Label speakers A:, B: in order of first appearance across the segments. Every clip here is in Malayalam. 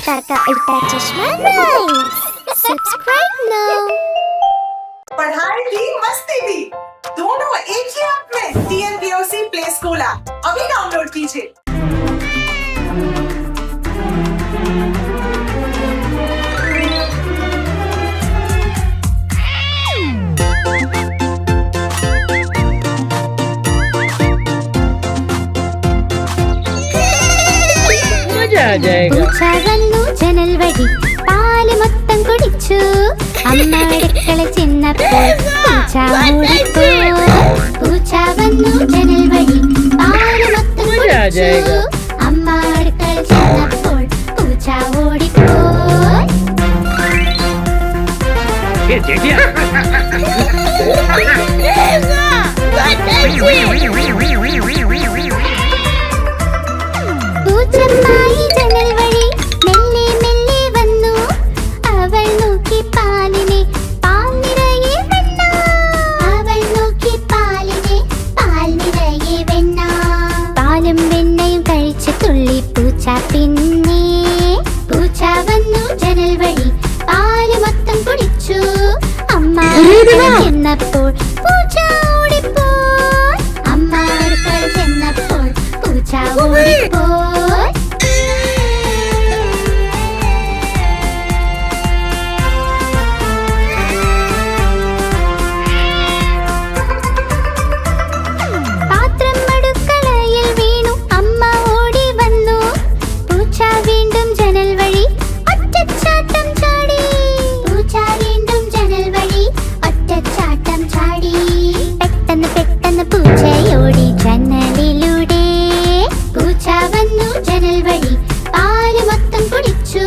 A: अवतार का उल्टा चश्मा राइम्स। Subscribe now.
B: पढ़ाई भी मस्ती भी दोनों एक ही ऐप में। TNPOC प्ले स्कूल ऐप अभी डाउनलोड कीजिए।
A: പൂച്ചാവന്നു ജനൽ വഴി പാല് മൊത്തം കുടിച്ചു. അമ്മ അടുക്കള ചെന്നപ്പോൾ പൂച്ച ഓടിപ്പോയി. പൂച്ചാവന്നു ജനൽ വഴി പാല് മൊത്തം കുടിച്ചു. അമ്മ അടുക്കള ചെന്നപ്പോൾ പൂച്ച ഓടിപ്പോയി. പൂച്ചമ്മായി ജനൽ വഴി മെല്ലെ മെല്ലെ വന്നു. അവൾ നോക്കി പാലിനെ പാൽ നിറയെ വെണ്ണ. അവൾ നോക്കി പാലിനെ പാൽ നിറയെ വെണ്ണ. പാലും വെണ്ണയും കഴിച്ച് തുള്ളി പൂച്ച. പിന്നെ പൂച്ച വന്നു ജനൽ വഴി പാല് മൊത്തം കുടിച്ചു. അമ്മ ചെന്നപ്പോൾ പൂച്ച ഓടിപ്പോയി. അമ്മ അടുക്കള ചെന്നപ്പോൾ പൂച്ച ഓടിപ്പോയി. പൂച്ചയോടി ജനലിലൂടെ. പൂച്ച വന്നു ജനൽ വഴി പാല് മൊത്തം കുടിച്ചു.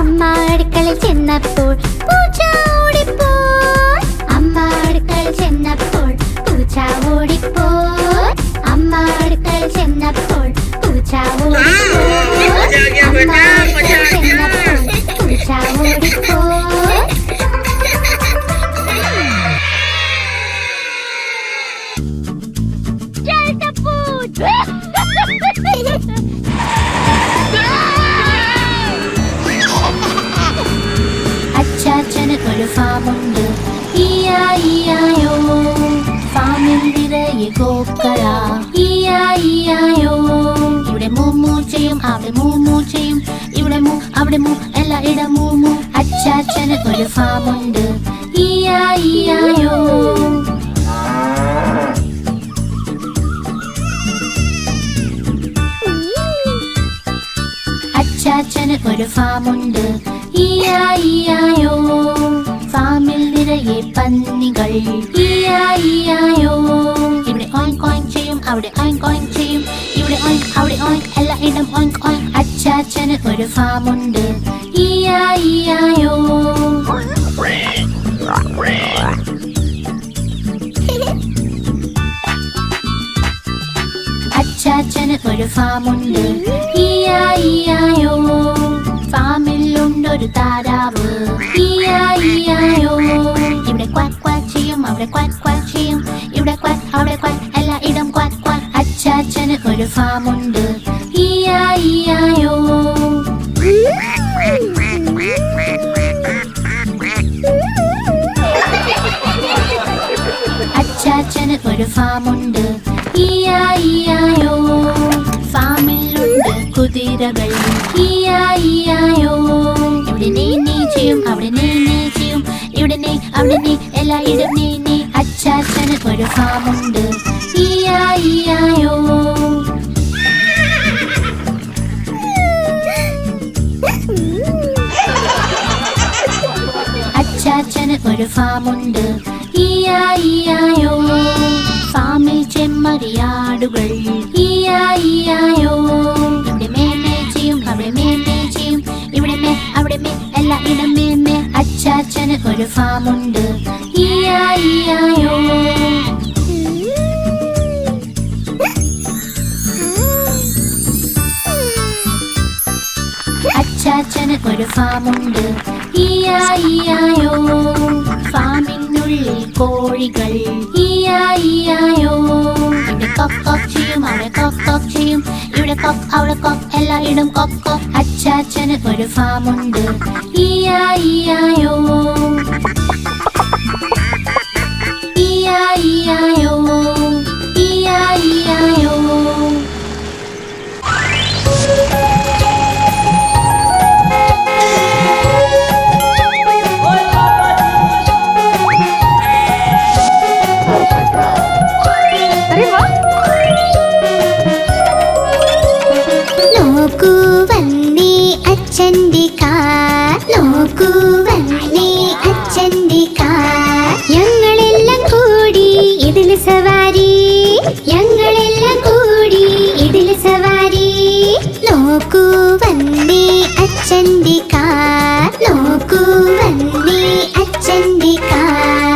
A: അമ്മ അടുക്കള ചെന്നപ്പോൾ പൂച്ച ഓടിപ്പോയി. അമ്മ അടുക്കള ചെന്നപ്പോൾ പൂച്ച ഓടിപ്പോയി. അമ്മ അടുക്കള ചെന്നപ്പോൾ പൂച്ച ഓടിപ്പോയി. അമ്മ അടുക്കള ചെന്നപ്പോൾ പൂച്ച ഓടിപ്പോയി. അച്ചാച്ചന് ഒരു ഫാമുണ്ട്. ഇയായിയായോ ഫാമിൽ നിറയെ കോക്കള. ഇയായിയായോ ഇവിടെ മൂമൂ ചെയ്യും, അവിടെ മൂമൂ ചെയ്യും, ഇവിടെ മൂ അവിടെ മൂ എല്ലായിടം മൂമൂ. അച്ചാച്ചന് ഒരു ഫാമുണ്ട്. ഇയായിയായോ അച്ചാച്ചന് ഒരു ഫാമുണ്ട്. ഇയായിയായോ ഫാമിൽ നിറയെ പന്നികൾ. ഇയായിയായോ ഇവിടെ ഓയിങ്ക് ഓയിങ്ക് ചെയ്യും, അവിടെ ഓയിങ്ക് ഓയിങ്ക് ചെയ്യും, ഇവിടെ ഓയിങ്ക് അവിടെ ഓയിങ്ക് എല്ലായിടം ഓയിങ്ക് ഓയിങ്ക്. അച്ചാച്ചന് ഒരു ഫാമുണ്ട്. ഇയായിയായോ അച്ചാച്ചന് ഒരു ഫാമുണ്ട്. ഇയായിയായോ ഫാമിലുണ്ടൊരു താരാവ്. ഇയായിയായോ ഇവിടെ ക്വാക്ക് ക്വാക്ക് ചെയ്യും, അവിടെ ക്വാക്ക് ക്വാക്ക് ചെയ്യും, ഇവിടെ ക്വാക്ക് അവിടെ ക്വാക്ക് എല്ലായിടം ക്വാക്ക് ക്വാക്ക്. അച്ചാച്ചന് ഒരു ഫാമുണ്ട്. ഇയായിയായോ അച്ചാച്ചന് ഒരു ഫാമുണ്ട്. ഇയായിയായോ ഫാമിലുണ്ട് കുതിരകൾ. ഇയായിയായോ ഇവിടെ നീ ചെയ്യും, അവിടെ നീ ചെയ്യും, ഇവിടെ നീ അവിടെ നീ എല്ലായിടം നീ. അച്ചാച്ചന് ഒരു ഫാമുണ്ട്. ഇയായിയായോ അച്ചാച്ചന് ഒരു ഫാമുണ്ട്. ഇയായിയായോ ഫാമിൽ ചെമ്മരിയാടുകൾ. ഇയായിയായോ ഇവിടെ മേമേ ചെയ്യും, അവിടെ മേമേ ചെയ്യും, ഇവിടെ മേ അവിടെ മേ എല്ലായിടം മേമേ. അച്ചാച്ചന് ഒരു ഫാമുണ്ട്. ഇയായിയായോ അച്ചാച്ചന് ഒരു ഫാമുണ്ട്. ഇയായിയായോ ഫാമിനുള്ളിൽ കോഴികൾ. ഇയായിയായോ ഇവിടെ കൊക്ക് കൊക്ക് ചെയ്യും, അവിടെ കൊക്ക് കൊക്ക് ചെയ്യും, ഇവിടെ അവിടെ കോക്ക് എല്ലായിടും കോക്ക് കോക്ക് അച്ചാച്ചന് ഒരു ഫാമുണ്ട് ഇയായിയായോ ഇയായിയായോ ഇയായിയായോ
C: നോക്കൂ വന്നേ അച്ഛൻ്റെ കാർ നോക്കൂ വന്നേ അച്ഛൻ്റെ കാർ ഞങ്ങളെല്ലാം കൂടി ഇതിൽ സവാരി ഞങ്ങളെല്ലാം കൂടി ഇതിൽ സവാരി നോക്കൂ വന്നേ അച്ഛൻ്റെ കാർ നോക്കൂ വന്നേ അച്ഛൻ്റെ കാർ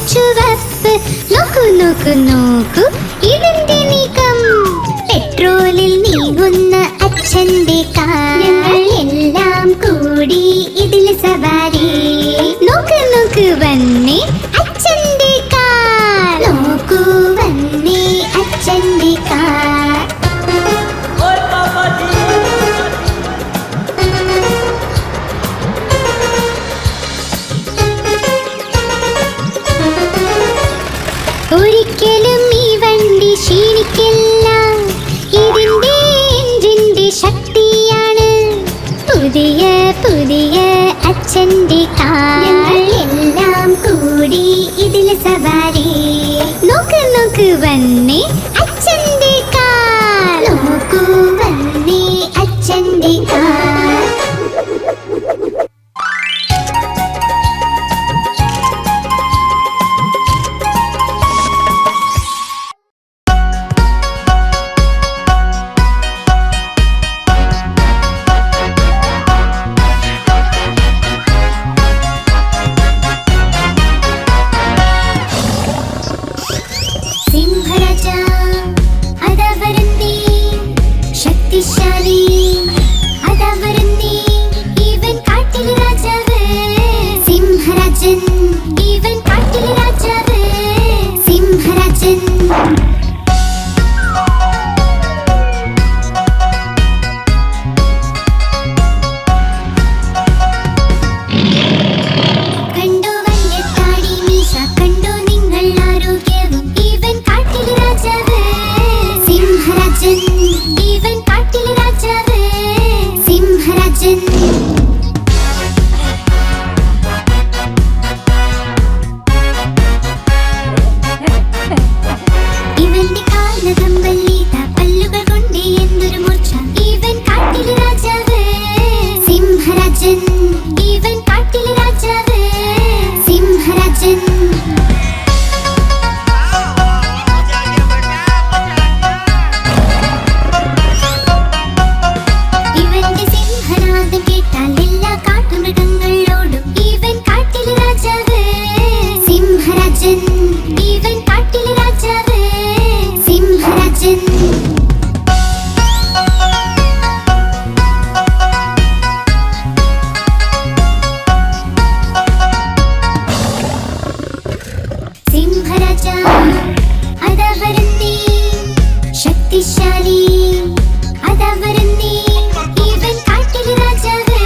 C: ചുവപ്പ് നോക്കൂ നോക്കൂ നോക്കൂ ഇതിന്റെ നീക്കം പെട്രോളിൽ നീങ്ങുന്ന അച്ഛന്റെ കാർ ഞങ്ങൾ എല്ലാം കൂടി ഇതിൽ സവാരി നോക്കൂ നോക്കൂ വന്നേ അച്ഛന്റെ കാർ നോക്കൂ വന്നേ അച്ഛന്റെ കാർ ഒരിക്കലും ഈ വണ്ടി ക്ഷീണിക്കില്ല ഇതിന്റെ എഞ്ചിന്റെ ശക്തിയാണ് പുതിയ പുതിയ അച്ഛന്റെ കാർ ഞങ്ങൾ എല്ലാം കൂടി ഇതിൽ സവാരി നോക്ക് നോക്ക് വന്നേ അച്ഛന്റെ കാർ നോക്കൂ വന്നേ അച്ഛന്റെ കാർ ശക്തിശാലി അതവരുന്നേ ഇവൻ കാട്ടിലെ രാജാവ് സിംഹരാജൻ ഇവൻ കാട്ടിലെ രാജാവ് സിംഹരാജൻ കണ്ടോ വലിയ താടി മീശ കണ്ടോ നിങ്ങൾ ആരോഗ്യവും ഇവൻ കാട്ടിലെ രാജാവ് സിംഹരാജൻ ഇവൻ കാട്ടിലെ രാജാവ് സിംഹരാജൻ ഇവന്റെ കാൽനഖം വല്ലിത പല്ലുകൾ കൊണ്ട് എന്തൊരു മൂർച്ച ഇവൻ കാട്ടിലെ രാജാവ് സിംഹരാജൻ ഇവൻ കാട്ടിലെ രാജാവ് സിംഹരാജൻ ഇവന്റെ സിംഹനാദം കേട്ടാൽ എല്ലാ കാട്ടുമൃഗങ്ങളോടും ഇവൻ കാട്ടിലെ രാജാവ് സിംഹരാജൻ ഇവൻ കാട്ടിലെ രാജാവ് സിംഹരാജൻ സിംഹരാജ അതവരുന്നേ ശക്തിശാലി അതവരുന്നേ ഇവൻ കാട്ടിലെ രാജാവ്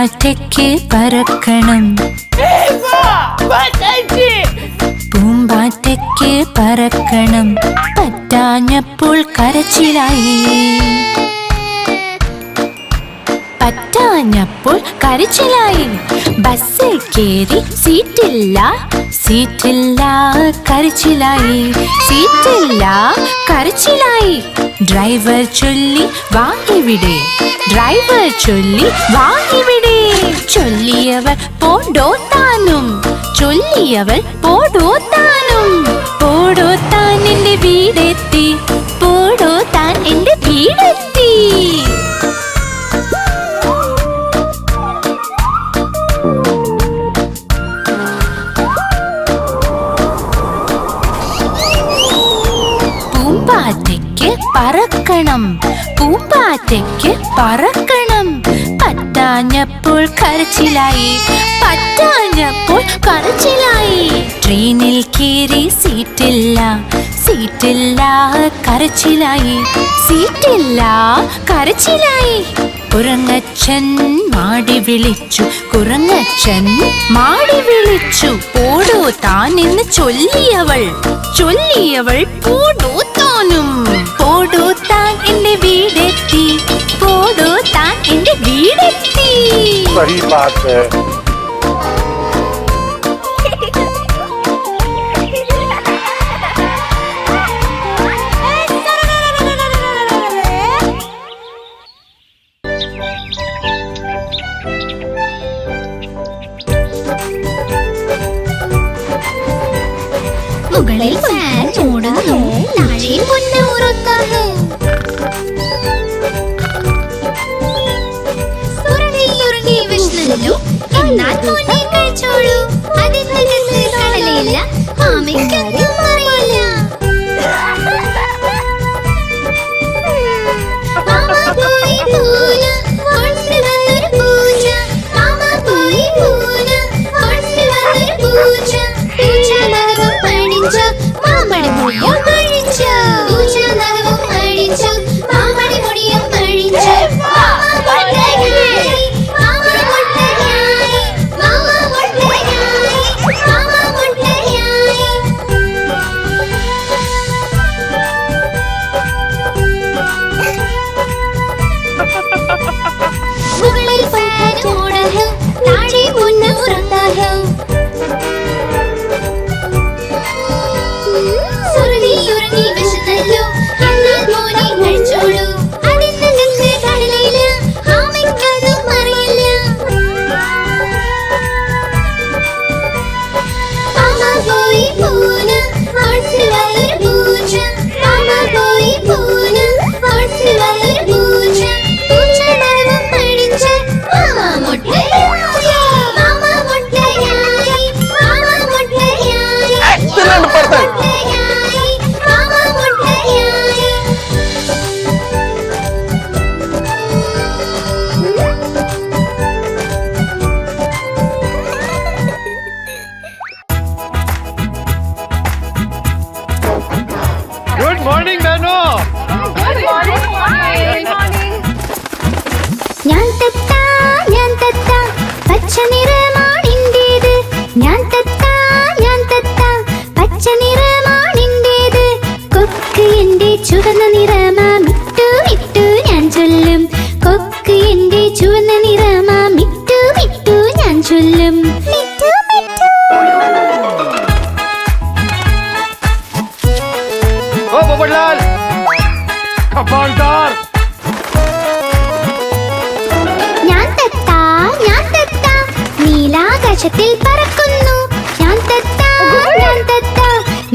A: പൂമ്പാറ്റയ്ക്ക് പറക്കണം, പൂമ്പാറ്റയ്ക്ക് പറക്കണം, പറ്റാഞ്ഞപ്പോൾ കരച്ചിലായി, പറ്റാഞ്ഞപ്പോൾ കരച്ചിലായി. ബസ്സിൽ കേറി സീറ്റില്ല, സീറ്റില്ല കരച്ചിലായി, സീറ്റില്ല കരച്ചിലായി. ഡ്രൈവർ ചൊല്ലി വാ ഇവിടെ, ഡ്രൈവർ ചൊല്ലി വാ ഇവിടെ. ചൊല്ലിയവർ പോടോ താനും, ചൊല്ലിയവൾ പോടോ താനും. പോടോ താൻ എന്റെ വീടെത്തി, പോടോ താൻ എന്റെ വീടെത്തി. പൂമ്പാറ്റയ്ക്ക് പറക്കണം, പൂമ്പാറ്റയ്ക്ക് പറക്കണം, പറ്റാഞ്ഞപ്പോൾ കരച്ചിലായി, പറ്റാഞ്ഞപ്പോൾ കരച്ചിലായി. ട്രെയിനിൽ കേറി സീറ്റില്ല, സീറ്റില്ല കരച്ചിലായി, സീറ്റില്ല കരച്ചിലായി. കുരങ്ങച്ചൻ മാടി വിളിച്ചു, കുരങ്ങച്ചൻ മാടി വിളിച്ചു. പോടോ താൻ എന്ന് ചൊല്ലിയവൾ, ചൊല്ലിയവൾ പോടോ താനും. പോടോ താൻ എന്റെ വീടെത്തി, പോടോ താൻ എന്റെ വീടെത്തി.
D: सही बात है.
C: മുകളിൽ ഫാൻ ഓടുന്നു, താഴെ പൊന്ന് ഉറക്കുന്നു. ഉറങ്ങി വിഷ്ണല്ലോ, എന്നാൽ മോനെ കഴിച്ചോളൂ. അതിനകത്ത് കടലയില്ല, ആമയ്ക്കൊന്നും അറിയില്ല. മാമ പോയി പൂന കൊണ്ടുവന്നൊരു പൂച്ച, മാമ പോയി പൂന കൊണ്ടുവന്നൊരു പൂച്ച. പൂച്ച നഖവും അഴിച്ചു, മാമടി മുടിയും അഴിച്ചു. പൂച്ച നഖവും അഴിച്ചു, മാമടി മുടിയും അഴിച്ചു. മാമ മുട്ടയായി, മാമ മുട്ടയായി, മാമ മുട്ടയായി, മാമ മുട്ടയായി. മുകളിൽ ഫാൻ ഓടുന്നു, താഴെ പൊന്ന് ഉറങ്ങുന്നു. ഉറങ്ങി വിശന്നല്ലോ, എന്നാൽ മോനെ കഴിച്ചോളൂ. അതിനകത്ത് കടലയില്ല, ആമയ്ക്കൊന്നും അറിയില്ല. മാമ പോയി പൂന കൊണ്ടുവന്നൊരു പൂച്ച, മാമ പോയി പൂന കൊണ്ടുവന്നൊരു പൂച്ച. പൂച്ച നഖവും അഴിച്ച്, മാമ മുട്ടയായി, മാമ മുട്ടയായി, മാമ മുട്ടയായി.
D: Excellent person. Good morning, Nano.
C: ഞാൻ തത്ത, ഞാൻ തത്ത, പച്ച നിറമാണിൻ്റേത്. ഞാൻ തത്ത, ഞാൻ തത്ത, പച്ച നിറമാണിൻ്റേത്. കൊക്ക് എന്റെ ചുവന്ന നിറമാ, മിട്ടു മിട്ടു ഞാൻ ചൊല്ലും. കൊക്ക് എന്റെ ചുവന്ന നിറമാ, മിട്ടു മിട്ടു ഞാൻ ചൊല്ലും. Mittu Mittu.
D: Oh, Popadlal. Come on, Dar.
C: ഞാൻ തത്ത, ഞാൻ തത്ത, നീലാകാശത്തിൽ പറക്കുന്നു. ഞാൻ തത്ത, ഞാൻ തത്ത,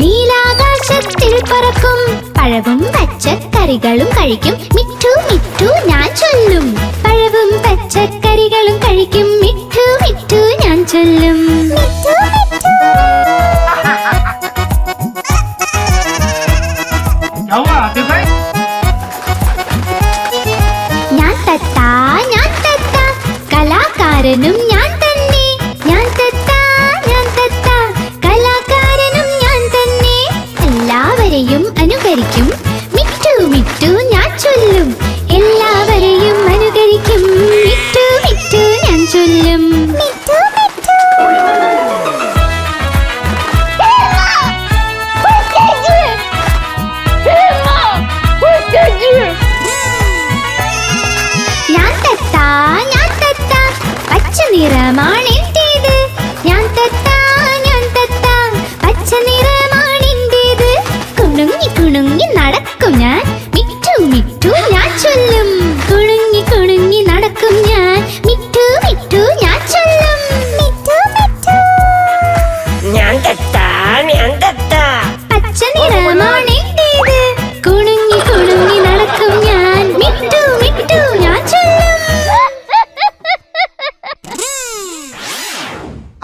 C: നീലാകാശത്തിൽ പറക്കും. പഴവും പച്ചക്കറികളും കഴിക്കും, മിട്ടു മിട്ടു ഞാൻ ചൊല്ലും. പഴവും പച്ചക്കറികളും കഴിക്കും, മിട്ടു മിട്ടു ഞാൻ ചൊല്ലും. മിട്ടു മിട്ടു. ഞാൻ തത്ത, ഞാൻ തത്ത, കലാകാരനും ഞാൻ തന്നെ. ഞാൻ തത്ത, ഞാൻ തത്ത, കലാകാരനും ഞാൻ തന്നെ. എല്ലാവരെയും അനുകരിക്കും, മിട്ടു മിട്ടു ഞാൻ ചൊല്ലും. എല്ലാവരെയും അനുകരിക്കും, മിട്ടു മിട്ടു ഞാൻ ചൊല്ലും.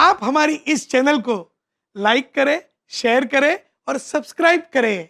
E: आप हमारी इस चैनल को लाइक करें, शेयर करें और सब्सक्राइब करें।